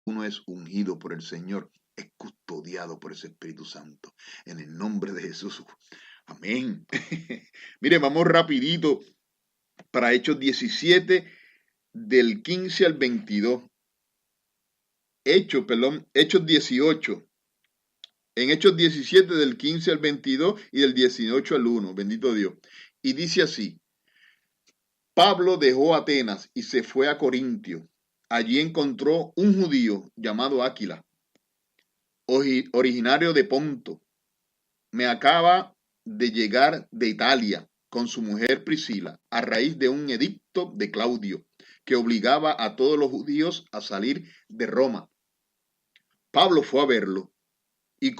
uno es ungido por el Señor, es custodiado por ese Espíritu Santo. En el nombre de Jesús. Amén. Mire, vamos rapidito para Hechos 17, del 15 al 22. Hechos 18. En Hechos 17, del 15 al 22 y del 18 al 1. Bendito Dios. Y dice así: Pablo dejó Atenas y se fue a Corintio. Allí encontró un judío llamado Áquila, originario de Ponto. Me acaba de llegar de Italia con su mujer Priscila, a raíz de un edicto de Claudio que obligaba a todos los judíos a salir de Roma. Pablo fue a verlo y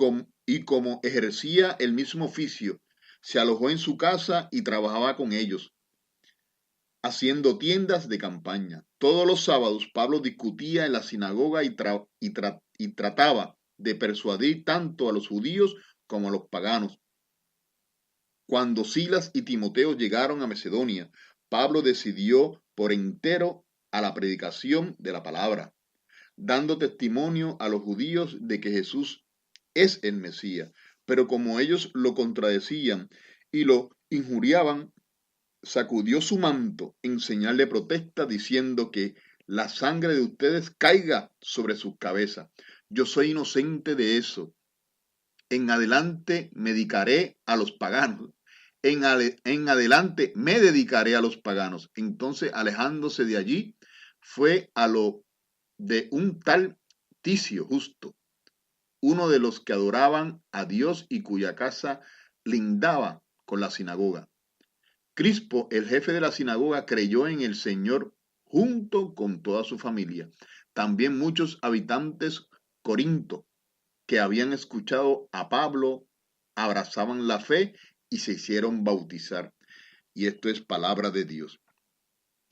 como ejercía el mismo oficio, se alojó en su casa y trabajaba con ellos, haciendo tiendas de campaña. Todos los sábados Pablo discutía en la sinagoga y trataba de persuadir tanto a los judíos como a los paganos. Cuando Silas y Timoteo llegaron a Macedonia, Pablo decidió por entero a la predicación de la palabra, dando testimonio a los judíos de que Jesús es el Mesías. Pero como ellos lo contradecían y lo injuriaban, sacudió su manto en señal de protesta, diciendo que la sangre de ustedes caiga sobre sus cabezas. Yo soy inocente de eso. En adelante me dedicaré a los paganos. En adelante me dedicaré a los paganos. Entonces, alejándose de allí, fue a lo de un tal Ticio Justo, uno de los que adoraban a Dios y cuya casa lindaba con la sinagoga. Crispo, el jefe de la sinagoga, creyó en el Señor junto con toda su familia. También muchos habitantes Corinto que habían escuchado a Pablo abrazaban la fe y se hicieron bautizar. Y esto es palabra de Dios.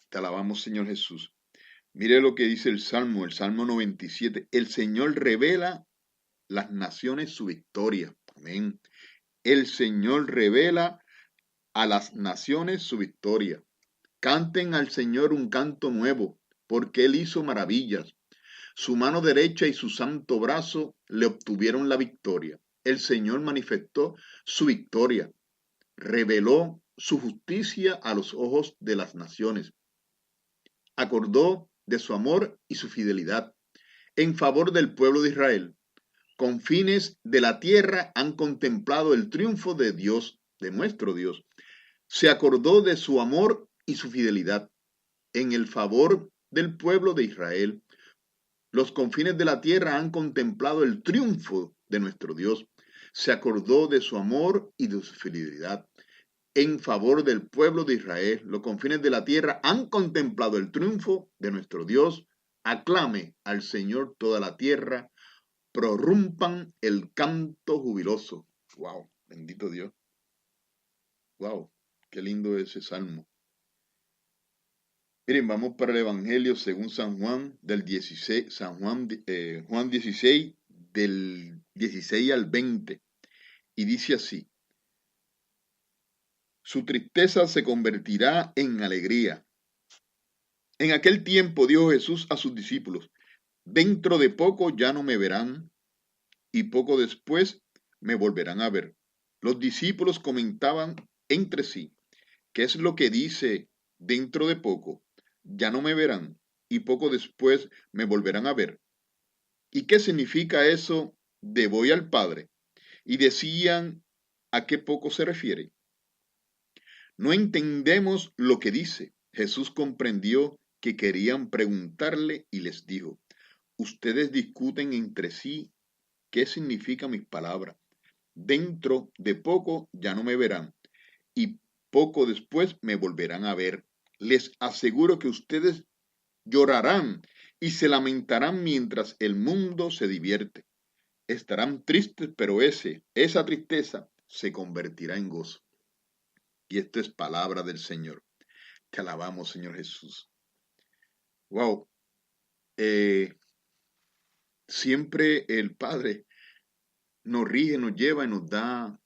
Te alabamos, Señor Jesús. Mire lo que dice el Salmo 97. El Señor revela las naciones su victoria. Amén. El Señor revela a las naciones su victoria. Canten al Señor un canto nuevo, porque Él hizo maravillas. Su mano derecha y su santo brazo le obtuvieron la victoria. El Señor manifestó su victoria, reveló su justicia a los ojos de las naciones. Acordó de su amor y su fidelidad en favor del pueblo de Israel. Confines de la tierra han contemplado el triunfo de Dios, de nuestro Dios. Se acordó de su amor y su fidelidad en el favor del pueblo de Israel. Los confines de la tierra han contemplado el triunfo de nuestro Dios. Se acordó de su amor y de su fidelidad en favor del pueblo de Israel. Los confines de la tierra han contemplado el triunfo de nuestro Dios. Aclame al Señor toda la tierra. Prorrumpan el canto jubiloso. Wow, bendito Dios. Wow, qué lindo ese salmo. Miren, vamos para el Evangelio según San Juan, del 16, Juan 16, del 16 al 20. Y dice así: su tristeza se convertirá en alegría. En aquel tiempo dijo Jesús a sus discípulos: dentro de poco ya no me verán, y poco después me volverán a ver. Los discípulos comentaban entre sí: ¿qué es lo que dice dentro de poco? Ya no me verán, y poco después me volverán a ver. ¿Y qué significa eso de voy al Padre? Y decían: ¿a qué poco se refiere? No entendemos lo que dice. Jesús comprendió que querían preguntarle y les dijo: ustedes discuten entre sí qué significan mis palabras. Dentro de poco ya no me verán y poco después me volverán a ver. Les aseguro que ustedes llorarán y se lamentarán mientras el mundo se divierte. Estarán tristes, pero esa tristeza se convertirá en gozo. Y esto es palabra del Señor. Te alabamos, Señor Jesús. Wow. Eh, Siempre el Padre nos rige, nos lleva y nos da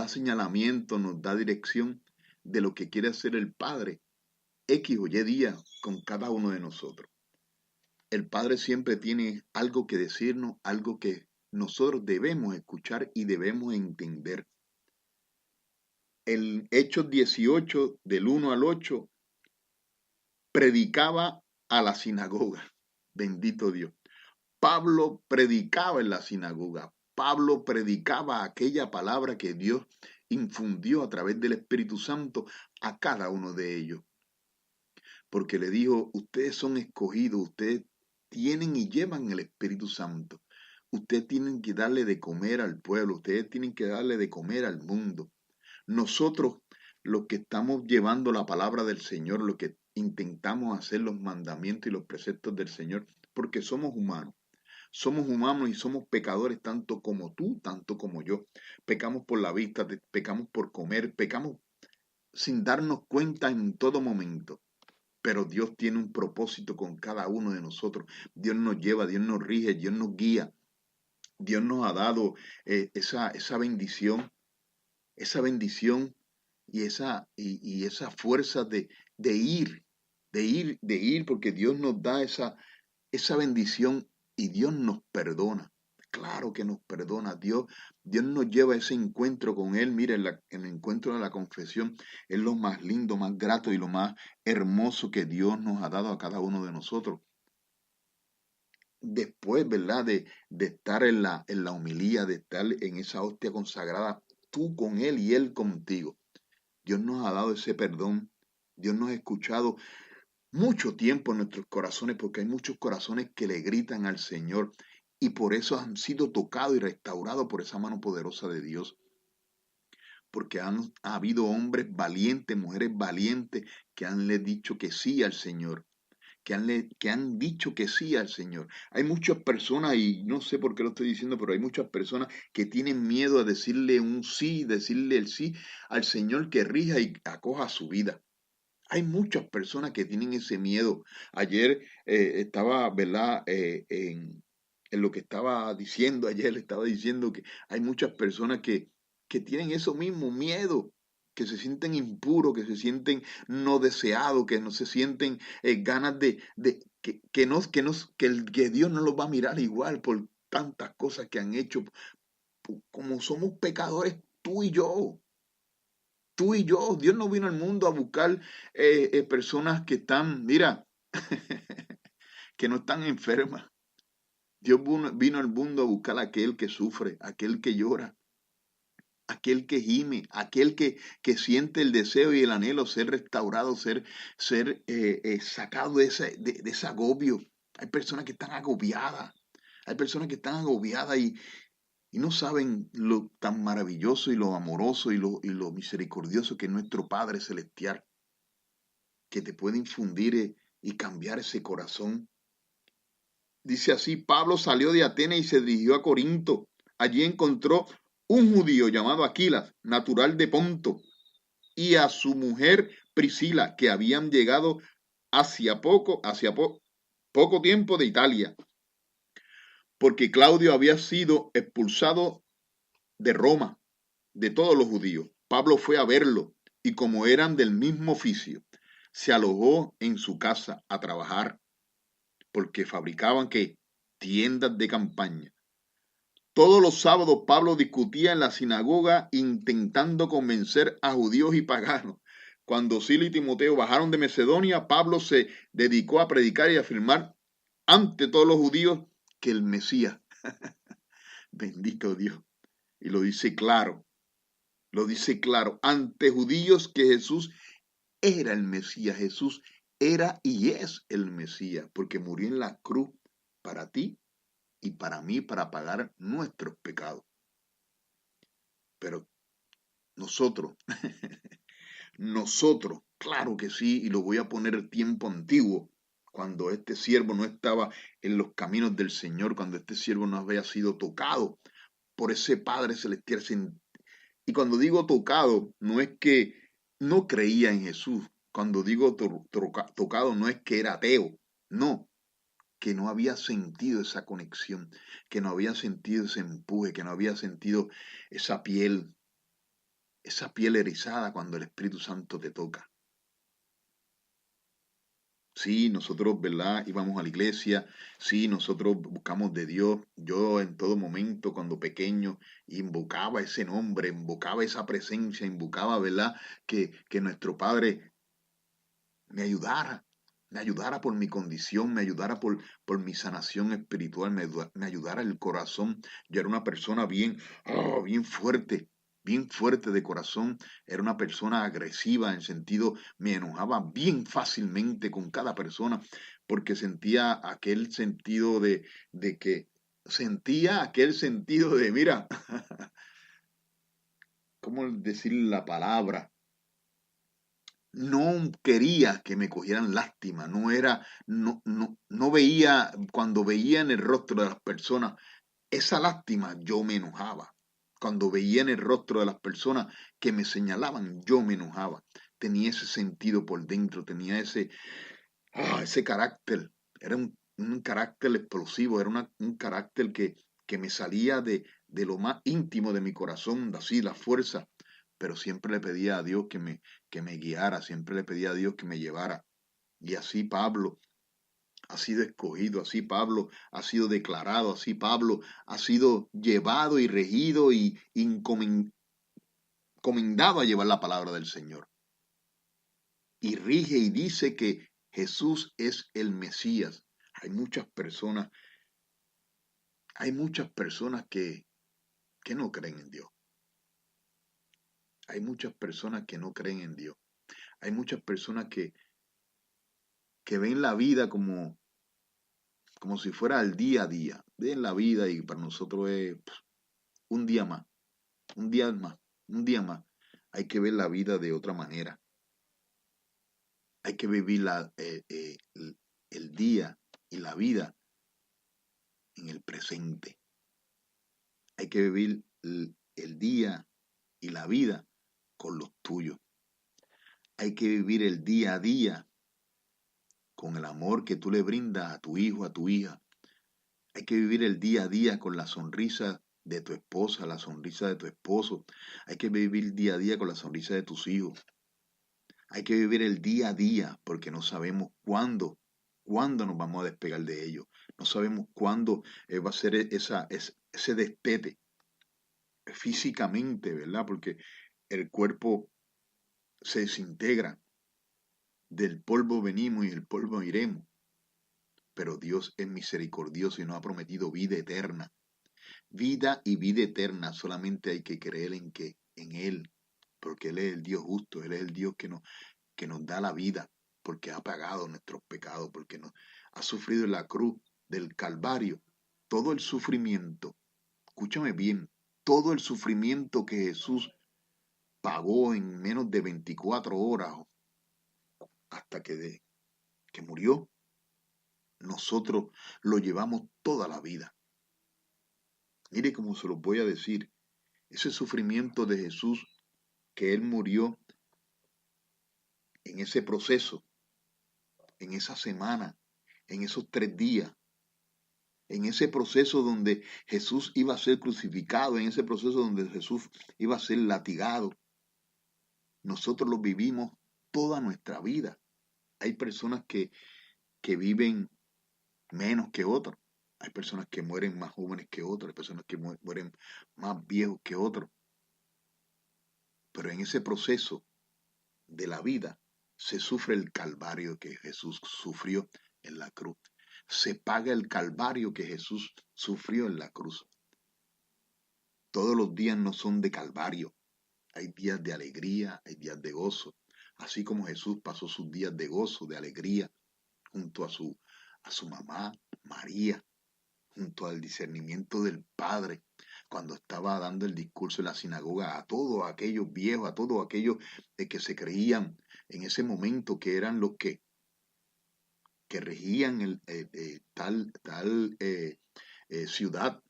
señalamiento, nos da dirección de lo que quiere hacer el Padre X o Y día con cada uno de nosotros. El Padre siempre tiene algo que decirnos, algo que nosotros debemos escuchar y debemos entender. En Hechos 18, del 1 al 8, predicaba a la sinagoga. Bendito Dios. Pablo predicaba en la sinagoga. Pablo predicaba aquella palabra que Dios infundió a través del Espíritu Santo a cada uno de ellos. Porque le dijo, ustedes son escogidos, ustedes tienen y llevan el Espíritu Santo. Ustedes tienen que darle de comer al pueblo, ustedes tienen que darle de comer al mundo. Nosotros, los que estamos llevando la palabra del Señor, los que intentamos hacer los mandamientos y los preceptos del Señor, porque somos humanos. Somos humanos y somos pecadores tanto como tú, tanto como yo. Pecamos por la vista, pecamos por comer, pecamos sin darnos cuenta en todo momento. Pero Dios tiene un propósito con cada uno de nosotros. Dios nos lleva, Dios nos rige, Dios nos guía. Dios nos ha dado esa bendición y esa fuerza de ir, porque Dios nos da esa bendición y Dios nos perdona. Claro que nos perdona. Dios nos lleva a ese encuentro con Él. Mire, el encuentro de la confesión es lo más lindo, más grato y lo más hermoso que Dios nos ha dado a cada uno de nosotros. Después, ¿verdad? De estar en la homilía, de estar en esa hostia consagrada, tú con Él y Él contigo. Dios nos ha dado ese perdón. Dios nos ha escuchado mucho tiempo en nuestros corazones, porque hay muchos corazones que le gritan al Señor y por eso han sido tocados y restaurados por esa mano poderosa de Dios. Porque ha habido hombres valientes, mujeres valientes que han le dicho que sí al Señor. Que han dicho que sí al Señor. Hay muchas personas, y no sé por qué lo estoy diciendo, pero hay muchas personas que tienen miedo a decirle un sí, decirle el sí al Señor que rija y acoja su vida. Hay muchas personas que tienen ese miedo. Ayer estaba, ¿verdad? En lo que estaba diciendo, ayer le estaba diciendo que hay muchas personas que tienen eso mismo, miedo, que se sienten impuros, que se sienten no deseados, que no se sienten ganas que Dios no los va a mirar igual por tantas cosas que han hecho. Como somos pecadores, tú y yo. Tú y yo, Dios no vino al mundo a buscar personas que están, mira, que no están enfermas. Dios vino al mundo a buscar a aquel que sufre, aquel que llora, aquel que gime, aquel que siente el deseo y el anhelo ser restaurado, ser sacado de ese agobio. Hay personas que están agobiadas, hay personas que están agobiadas y no saben lo tan maravilloso y lo amoroso y lo misericordioso que es nuestro Padre Celestial, que te puede infundir y cambiar ese corazón. Dice así, Pablo salió de Atenas y se dirigió a Corinto. Allí encontró un judío llamado Aquilas, natural de Ponto, y a su mujer Priscila, que habían llegado poco tiempo de Italia, porque Claudio había sido expulsado de Roma, de todos los judíos. Pablo fue a verlo y como eran del mismo oficio, se alojó en su casa a trabajar porque fabricaban ¿qué? Tiendas de campaña. Todos los sábados Pablo discutía en la sinagoga intentando convencer a judíos y paganos. Cuando Sila y Timoteo bajaron de Macedonia, Pablo se dedicó a predicar y a afirmar ante todos los judíos que el Mesías, bendito Dios, y lo dice claro, ante judíos que Jesús era el Mesías, Jesús era y es el Mesías, porque murió en la cruz para ti y para mí, para pagar nuestros pecados. Pero nosotros, nosotros, claro que sí, y lo voy a poner tiempo antiguo, cuando este siervo no estaba en los caminos del Señor, cuando este siervo no había sido tocado por ese Padre Celestial. Y cuando digo tocado, no es que no creía en Jesús. Cuando digo tocado, no es que era ateo. No, que no había sentido esa conexión, que no había sentido ese empuje, que no había sentido esa piel erizada cuando el Espíritu Santo te toca. Sí, nosotros, ¿verdad? Íbamos a la iglesia, sí, nosotros buscamos de Dios. Yo en todo momento, cuando pequeño, invocaba ese nombre, invocaba esa presencia, invocaba, ¿verdad? Que nuestro Padre me ayudara, me ayudara por mi condición, me ayudara por mi sanación espiritual, me ayudara el corazón. Yo era una persona bien fuerte de corazón, era una persona agresiva en sentido, me enojaba bien fácilmente con cada persona, porque sentía aquel sentido de que, sentía aquel sentido de, mira, ¿cómo decir la palabra? No quería que me cogieran lástima, no veía, cuando veía en el rostro de las personas esa lástima, yo me enojaba. Cuando veía en el rostro de las personas que me señalaban, yo me enojaba. Tenía ese sentido por dentro, tenía ese carácter. Era un carácter explosivo, era un carácter que me salía de lo más íntimo de mi corazón, así la fuerza, pero siempre le pedía a Dios que me guiara, siempre le pedía a Dios que me llevara. Y así Pablo ha sido escogido, así Pablo ha sido declarado, así Pablo ha sido llevado y regido y encomendado a llevar la palabra del Señor. Y rige y dice que Jesús es el Mesías. Hay muchas personas, hay muchas personas que no creen en Dios. Hay muchas personas que no creen en Dios. Hay muchas personas que ven la vida como si fuera el día a día. Ven la vida y para nosotros es un día más, un día más, un día más. Hay que ver la vida de otra manera. Hay que vivir el día y la vida en el presente. Hay que vivir el día y la vida con los tuyos. Hay que vivir el día a día con el amor que tú le brindas a tu hijo, a tu hija. Hay que vivir el día a día con la sonrisa de tu esposa, la sonrisa de tu esposo. Hay que vivir día a día con la sonrisa de tus hijos. Hay que vivir el día a día porque no sabemos cuándo nos vamos a despegar de ellos. No sabemos cuándo va a ser ese destete físicamente, ¿verdad? Porque el cuerpo se desintegra. Del polvo venimos y el polvo iremos. Pero Dios es misericordioso y nos ha prometido vida eterna. Vida y vida eterna, solamente hay que creer en Él, porque Él es el Dios justo, Él es el Dios que nos da la vida, porque ha pagado nuestros pecados, porque nos ha sufrido en la cruz del Calvario todo el sufrimiento. Escúchame bien, todo el sufrimiento que Jesús pagó en menos de 24 horas hasta que murió, nosotros lo llevamos toda la vida. Mire cómo se los voy a decir. Ese sufrimiento de Jesús, que Él murió en ese proceso, en esa semana, en esos 3 días, en ese proceso donde Jesús iba a ser crucificado, en ese proceso donde Jesús iba a ser latigado, nosotros lo vivimos toda nuestra vida. Hay personas que viven menos que otros. Hay personas que mueren más jóvenes que otros. Hay personas que mueren más viejos que otros. Pero en ese proceso de la vida se sufre el calvario que Jesús sufrió en la cruz. Se paga el calvario que Jesús sufrió en la cruz. Todos los días no son de calvario. Hay días de alegría, hay días de gozo. Así como Jesús pasó sus días de gozo, de alegría, junto a su mamá, María, junto al discernimiento del Padre, cuando estaba dando el discurso en la sinagoga a todos aquellos viejos, a todos aquellos que se creían en ese momento que eran los que regían ciudad,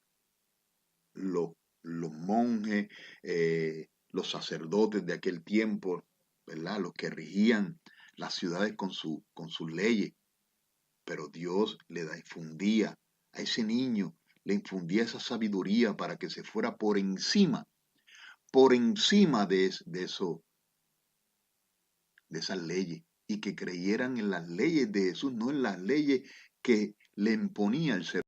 los, los monjes, los sacerdotes de aquel tiempo, ¿verdad? Los que regían las ciudades con sus leyes. Pero Dios infundía a ese niño, le infundía esa sabiduría para que se fuera por encima de esas leyes. y que creyeran en las leyes de Jesús, no en las leyes que le imponía el ser